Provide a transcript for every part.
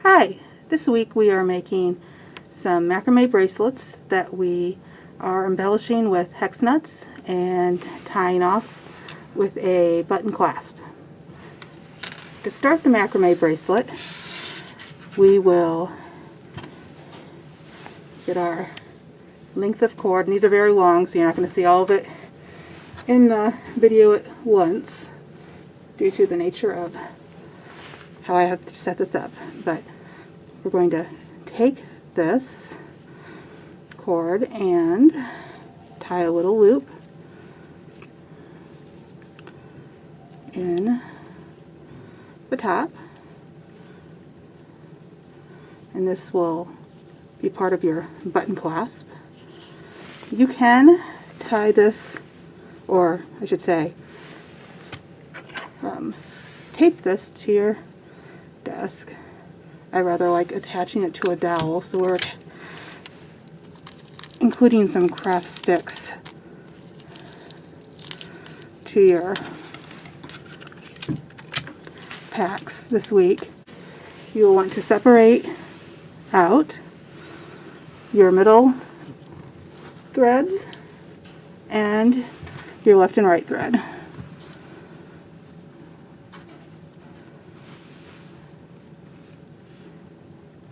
Hi! This week we are making some macrame bracelets that we are embellishing with hex nuts and tying off with a button clasp. To start the macrame bracelet, we will get our length of cord, and these are very long so you're not going to see all of it in the video at once due to the nature of how I have to set this up. But we're going to take this cord and tie a little loop in the top, and this will be part of your button clasp. You can tie this, or I should say tape this to your desk. I rather like attaching it to a dowel, so we're including some craft sticks to your packs this week. You will want to separate out your middle threads and your left and right thread.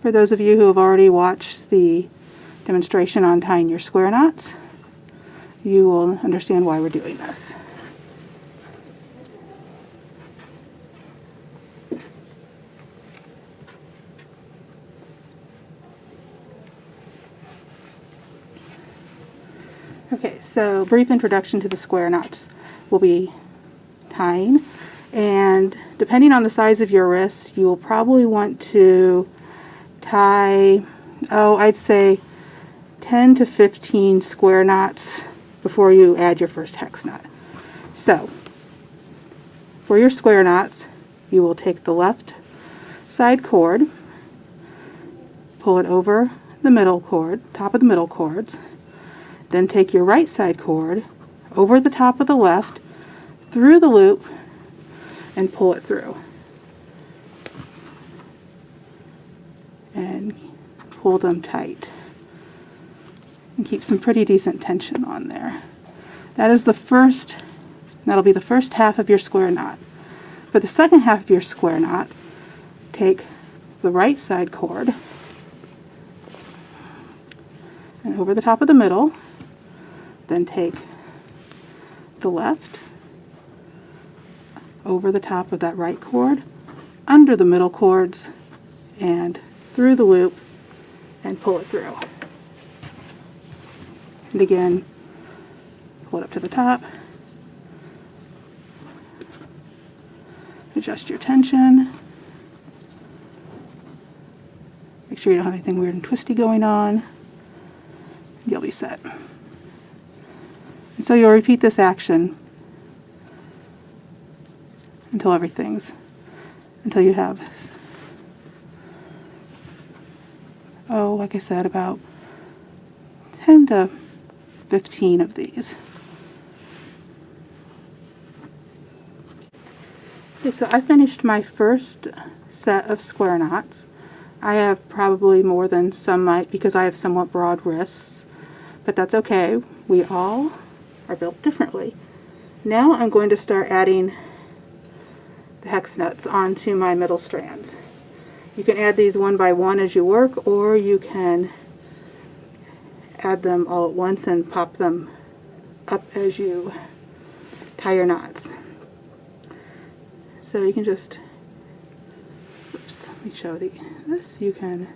For those of you who have already watched the demonstration on tying your square knots, you will understand why we're doing this. Okay, so brief introduction to the square knots we'll be tying, and depending on the size of your wrist, you will probably want to tie, I'd say 10 to 15 square knots before you add your first hex knot. So, for your square knots, you will take the left side cord, pull it over the middle cord, top of the middle cords, then take your right side cord over the top of the left, through the loop, and pull it through. And pull them tight. And keep some pretty decent tension on there. That'll be the first half of your square knot. For the second half of your square knot, take the right side cord and over the top of the middle, then take the left over the top of that right cord, under the middle cords, and through the loop, and pull it through. And again, pull it up to the top, adjust your tension, make sure you don't have anything weird and twisty going on, you'll be set. And so you'll repeat this action until you have, like I said, about 10 to 15 of these. Okay, so I finished my first set of square knots. I have probably more than some might because I have somewhat broad wrists, but that's okay. We all are built differently. Now I'm going to start adding the hex nuts onto my middle strands. You can add these one by one as you work, or you can add them all at once and pop them up as you tie your knots. So you can just, let me show this. You can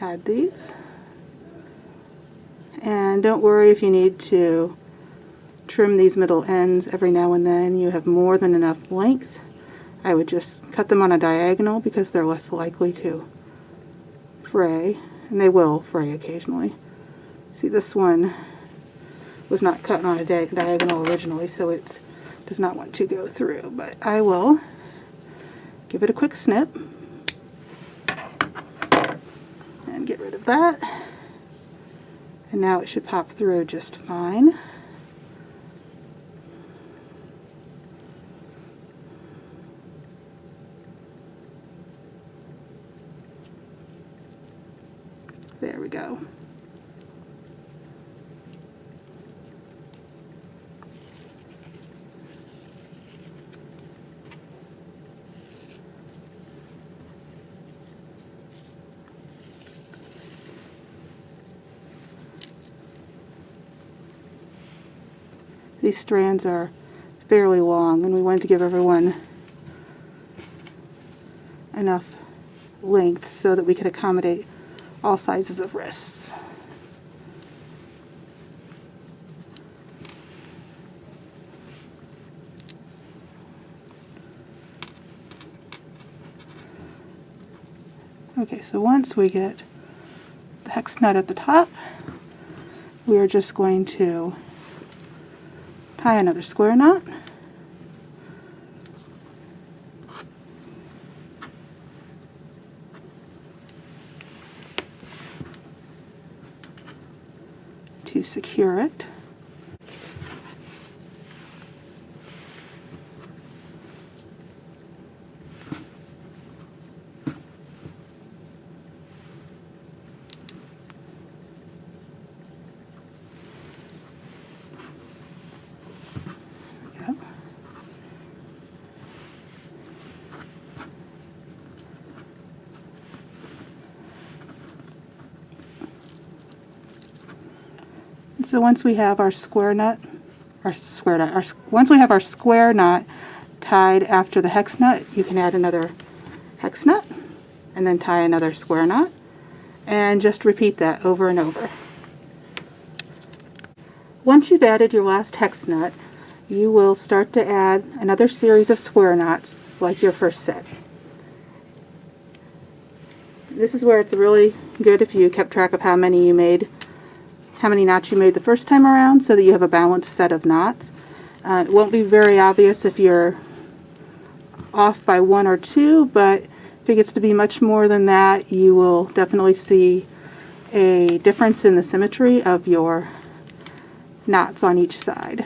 add these. And don't worry if you need to trim these middle ends every now and then. You have more than enough length. I would just cut them on a diagonal because they're less likely to fray, and they will fray occasionally. See, this one was not cut on a diagonal originally, so it does not want to go through, but I will give it a quick snip and get rid of that. And now it should pop through just fine. There we go. These strands are fairly long, and we wanted to give everyone enough length so that we could accommodate all sizes of wrists. Okay, so once we get the hex nut at the top, we are just going to tie another square knot. To secure it. There we go. So once we have our square knot, once we have our square knot tied after the hex nut, you can add another hex nut and then tie another square knot and just repeat that over and over. Once you've added your last hex nut, you will start to add another series of square knots like your first set. This is where it's really good if you kept track of how many knots you made the first time around, so that you have a balanced set of knots. It won't be very obvious if you're off by 1 or 2, but if it gets to be much more than that, you will definitely see a difference in the symmetry of your knots on each side.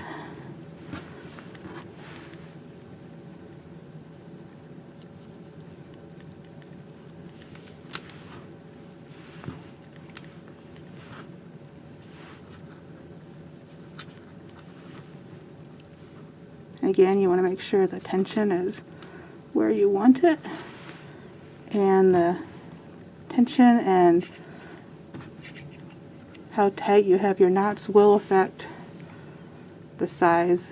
Again, you want to make sure the tension is where you want it, and the tension and how tight you have your knots will affect the size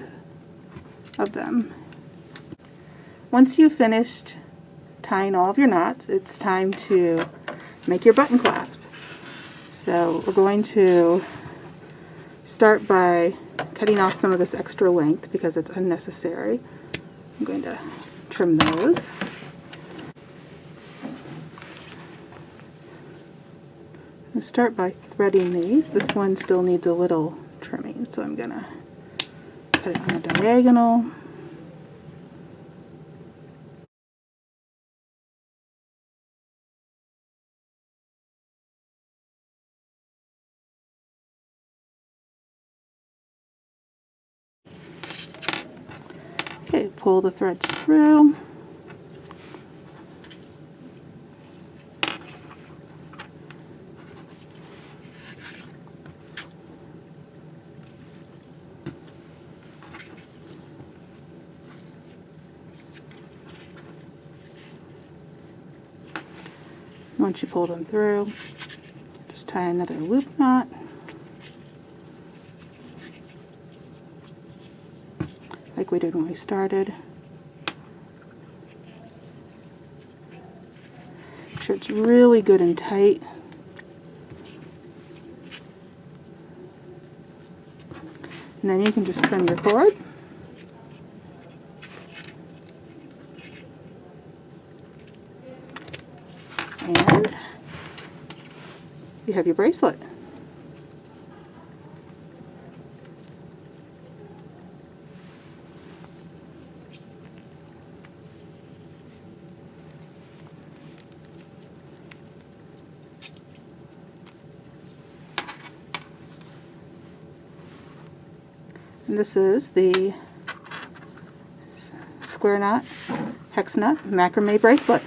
of them. Once you've finished tying all of your knots, it's time to make your button clasp. So we're going to start by cutting off some of this extra length because it's unnecessary. I'm going to trim those. I'll start by threading these. This one still needs a little trimming, so I'm going to cut it on a diagonal. Okay, pull the threads through. Once you pull them through, just tie another loop knot. Like we did when we started. Make sure it's really good and tight. And then you can just trim your cord. And you have your bracelet. And this is the square knot, hex nut macrame bracelet.